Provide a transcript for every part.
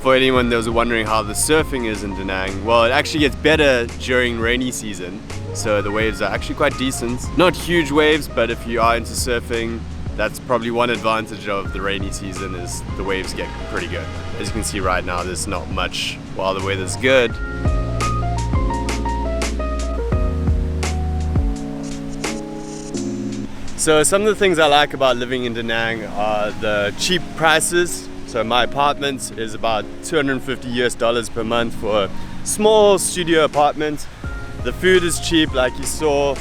For anyone that was wondering how the surfing is in Da Nang, well, it actually gets better during rainy season. So the waves are actually quite decent. Not huge waves, but if you are into surfing, that's probably one advantage of the rainy season is the waves get pretty good. As you can see right now, there's not much while the weather's good. So some of the things I like about living in Da Nang are the cheap prices. So my apartment is about $250 per month for a small studio apartment. The food is cheap, like you saw.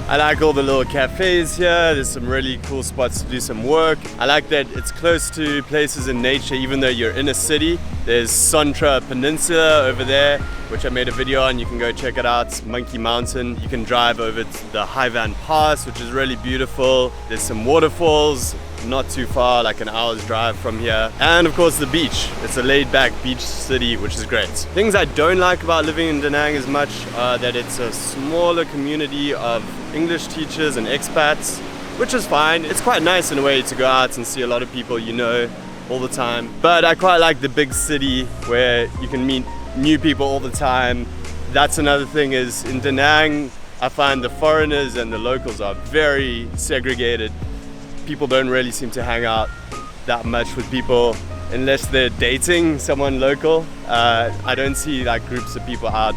I like all the little cafes here. There's some really cool spots to do some work. I like that it's close to places in nature, even though you're in a city. There's Sontra Peninsula over there, which I made a video on. You can go check it out. It's Monkey Mountain. You can drive over to the Haivan Pass, which is really beautiful. There's some waterfalls, not too far, like an hour's drive from here. And of course the beach. It's a laid-back beach city, which is great. Things I don't like about living in Da Nang as much are that it's a smaller community of English teachers and expats, which is fine. It's quite nice in a way to go out and see a lot of people you know all the time. But I quite like the big city where you can meet new people all the time. That's another thing is in Da Nang, I find the foreigners and the locals are very segregated. People don't really seem to hang out that much with people unless they're dating someone local. I don't see like groups of people out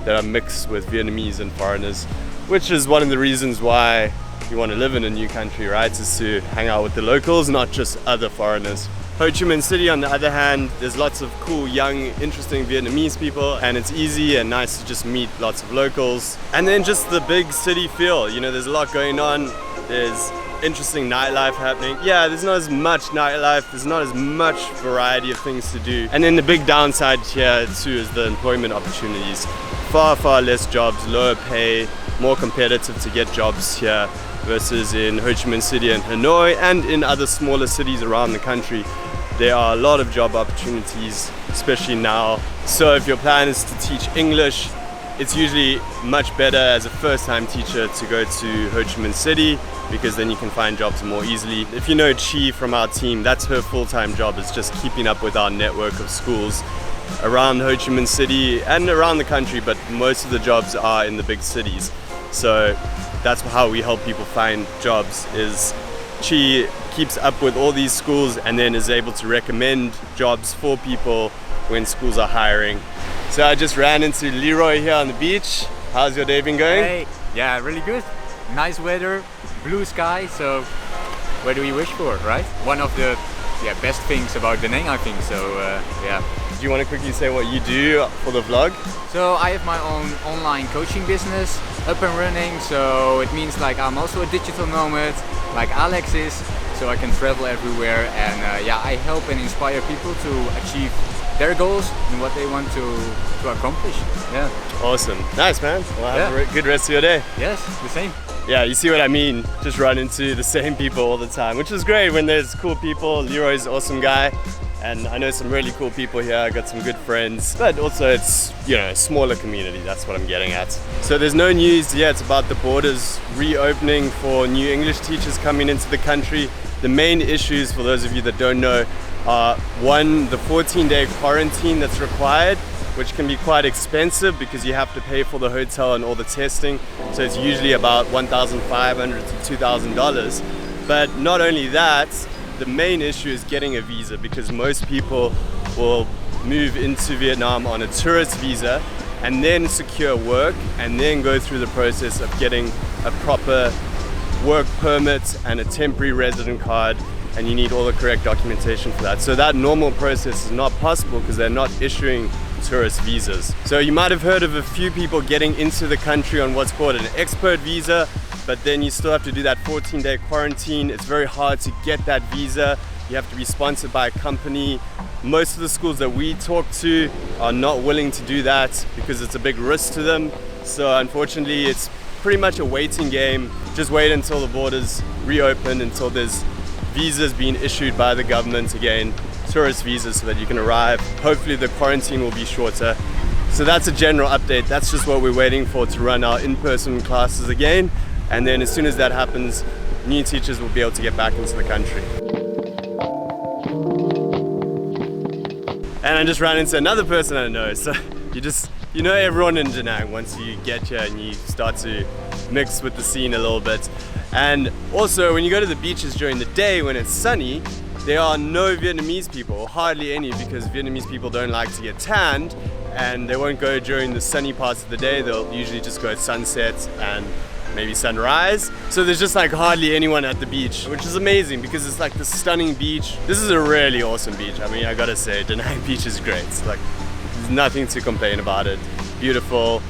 that are mixed with Vietnamese and foreigners, which is one of the reasons why you want to live in a new country, right? Is to hang out with the locals, not just other foreigners. Ho Chi Minh City, on the other hand, there's lots of cool, young, interesting Vietnamese people, and it's easy and nice to just meet lots of locals. And then just the big city feel, you know, there's a lot going on. There's interesting nightlife happening. Yeah, there's not as much nightlife, there's not as much variety of things to do. And then the big downside here too is the employment opportunities. Far less jobs, lower pay, more competitive to get jobs here versus in Ho Chi Minh City and Hanoi and in other smaller cities around the country. There are a lot of job opportunities, especially now. So if your plan is to teach English, it's usually much better as a first-time teacher to go to Ho Chi Minh City because then you can find jobs more easily. If you know Chi from our team, that's her full-time job, is just keeping up with our network of schools around Ho Chi Minh City and around the country, but most of the jobs are in the big cities. So that's how we help people find jobs, is Chi keeps up with all these schools and then is able to recommend jobs for people when schools are hiring. So I just ran into Leroy here on the beach. How's your day been going? Hey, yeah, really good. Nice weather, blue sky, so what do we wish for, right? One of the best things about Da Nang, I think, so yeah. Do you want to quickly say what you do for the vlog? So I have my own online coaching business up and running, so it means like I'm also a digital nomad, like Alex is, so I can travel everywhere, and yeah, I help and inspire people to achieve their goals and what they want to accomplish. Yeah. Awesome. Nice, man. Well, have a good rest of your day. Yes, the same. Yeah, you see what I mean? Just run into the same people all the time, which is great when there's cool people. Leroy's an awesome guy, and I know some really cool people here. I got some good friends, but also it's, you know, a smaller community. That's what I'm getting at. So there's no news yet about the borders reopening for new English teachers coming into the country. The main issues, for those of you that don't know, are one, the 14-day quarantine that's required, which can be quite expensive because you have to pay for the hotel and all the testing. So it's usually about $1,500 to $2,000. But not only that, the main issue is getting a visa, because most people will move into Vietnam on a tourist visa and then secure work and then go through the process of getting a proper work permit and a temporary resident card, and you need all the correct documentation for that. So that normal process is not possible because they're not issuing tourist visas. So you might have heard of a few people getting into the country on what's called an expert visa, but then you still have to do that 14-day quarantine. It's very hard to get that visa. You have to be sponsored by a company. Most of the schools that we talk to are not willing to do that because it's a big risk to them. So unfortunately, it's pretty much a waiting game. Just wait until the borders reopen, until there's visas being issued by the government again, tourist visas, so that you can arrive. Hopefully the quarantine will be shorter. So that's a general update. That's just what we're waiting for, to run our in-person classes again. And then as soon as that happens, new teachers will be able to get back into the country. and I just ran into another person I know. So you know everyone in Da Nang once you get here and you start to mix with the scene a little bit. And also when you go to the beaches during the day when it's sunny, there are no Vietnamese people, hardly any, because Vietnamese people don't like to get tanned, and they won't go during the sunny parts of the day. They'll usually just go at sunset and maybe sunrise. So there's just like hardly anyone at the beach, which is amazing because it's like this stunning beach. This is a really awesome beach. I mean, I gotta say, Da Nang beach is great. It's like, there's nothing to complain about it. Beautiful,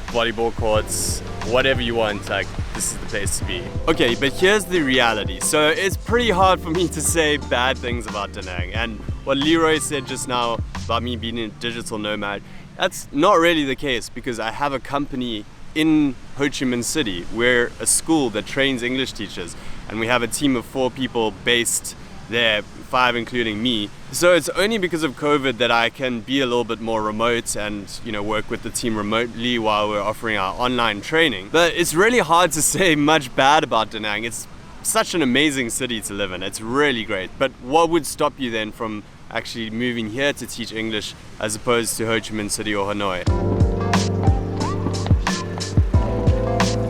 volleyball courts, whatever you want, like this is the place to be. Okay, but here's the reality. So it's pretty hard for me to say bad things about Da Nang, and what Leroy said just now about me being a digital nomad, that's not really the case because I have a company in Ho Chi Minh City. We're a school that trains English teachers, and we have a team of 4 people based there, 5 including me. So it's only because of COVID that I can be a little bit more remote and, you know, work with the team remotely while we're offering our online training. But it's really hard to say much bad about Da Nang. It's such an amazing city to live in. It's really great. But what would stop you then from actually moving here to teach English as opposed to Ho Chi Minh City or Hanoi?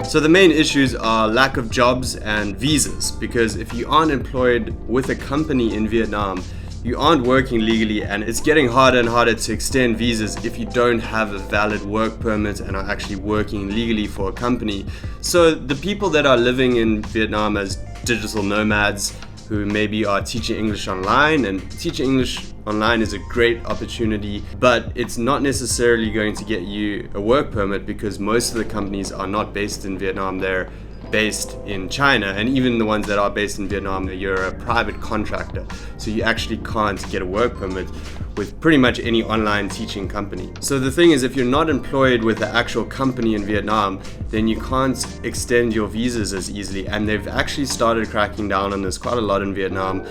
So the main issues are lack of jobs and visas, because if you aren't employed with a company in Vietnam, you aren't working legally, and it's getting harder and harder to extend visas if you don't have a valid work permit and are actually working legally for a company. So the people that are living in Vietnam as digital nomads who maybe are teaching English online, and teaching English online is a great opportunity, but it's not necessarily going to get you a work permit because most of the companies are not based in Vietnam, they're based in China, and even the ones that are based in Vietnam, you're a private contractor, so you actually can't get a work permit with pretty much any online teaching company. So the thing is, if you're not employed with the actual company in Vietnam, then you can't extend your visas as easily, and they've actually started cracking down on this quite a lot in Vietnam.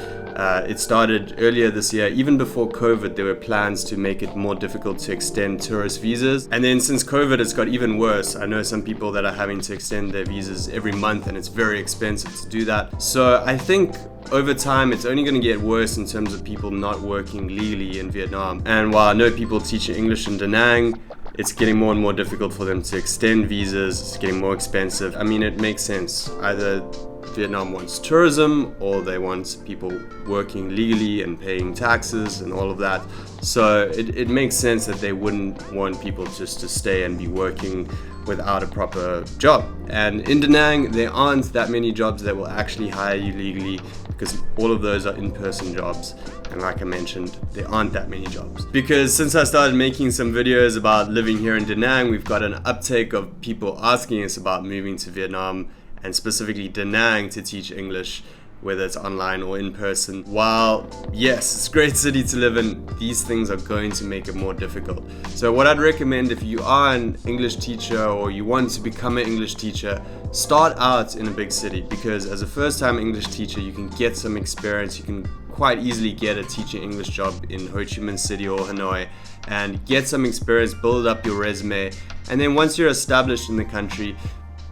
It started earlier this year. Even before COVID, there were plans to make it more difficult to extend tourist visas. And then since COVID, it's got even worse. I know some people that are having to extend their visas every month, and it's very expensive to do that. So I think over time, it's only going to get worse in terms of people not working legally in Vietnam. And while I know people teaching English in Da Nang, it's getting more and more difficult for them to extend visas. It's getting more expensive. I mean, it makes sense. Either Vietnam wants tourism, or they want people working legally and paying taxes and all of that. So it makes sense that they wouldn't want people just to stay and be working without a proper job. And in Da Nang, there aren't that many jobs that will actually hire you legally, because all of those are in-person jobs. And like I mentioned, there aren't that many jobs. Because since I started making some videos about living here in Da Nang, we've got an uptake of people asking us about moving to Vietnam, and specifically Da Nang, to teach English, whether it's online or in person. While yes, it's a great city to live in, these things are going to make it more difficult. So what I'd recommend, if you are an English teacher or you want to become an English teacher, start out in a big city, because as a first-time English teacher, you can get some experience. You can quite easily get a teaching English job in Ho Chi Minh City or Hanoi and get some experience, build up your resume, and then once you're established in the country,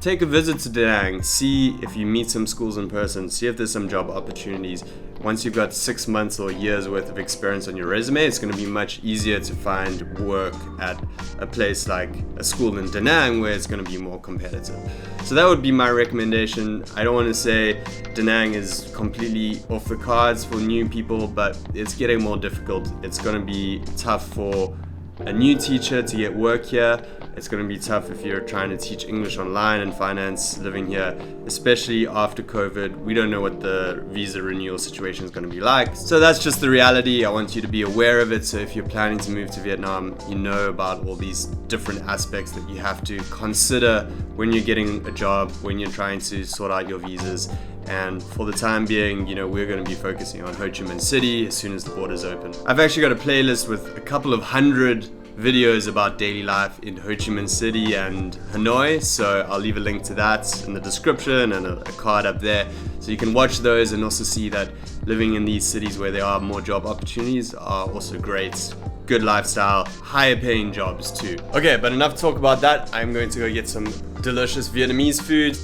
take a visit to Da Nang, see if you meet some schools in person, see if there's some job opportunities. Once you've got 6 months or a year's worth of experience on your resume, it's going to be much easier to find work at a place like a school in Da Nang where it's going to be more competitive. So that would be my recommendation. I don't want to say Da Nang is completely off the cards for new people, but it's getting more difficult. It's going to be tough for a new teacher to get work here. It's going to be tough if you're trying to teach English online and finance living here, especially after COVID. We don't know what the visa renewal situation is going to be like. So that's just the reality. I want you to be aware of it. So if you're planning to move to Vietnam, you know about all these different aspects that you have to consider when you're getting a job, when you're trying to sort out your visas. And for the time being, we're going to be focusing on Ho Chi Minh City as soon as the borders open. I've actually got a playlist with a couple of hundred videos about daily life in Ho Chi Minh City and Hanoi, so I'll leave a link to that in the description and a card up there, so you can watch those and also see that living in these cities where there are more job opportunities are also great. Good lifestyle, higher paying jobs too. Okay, but enough talk about that. I'm going to go get some delicious Vietnamese food.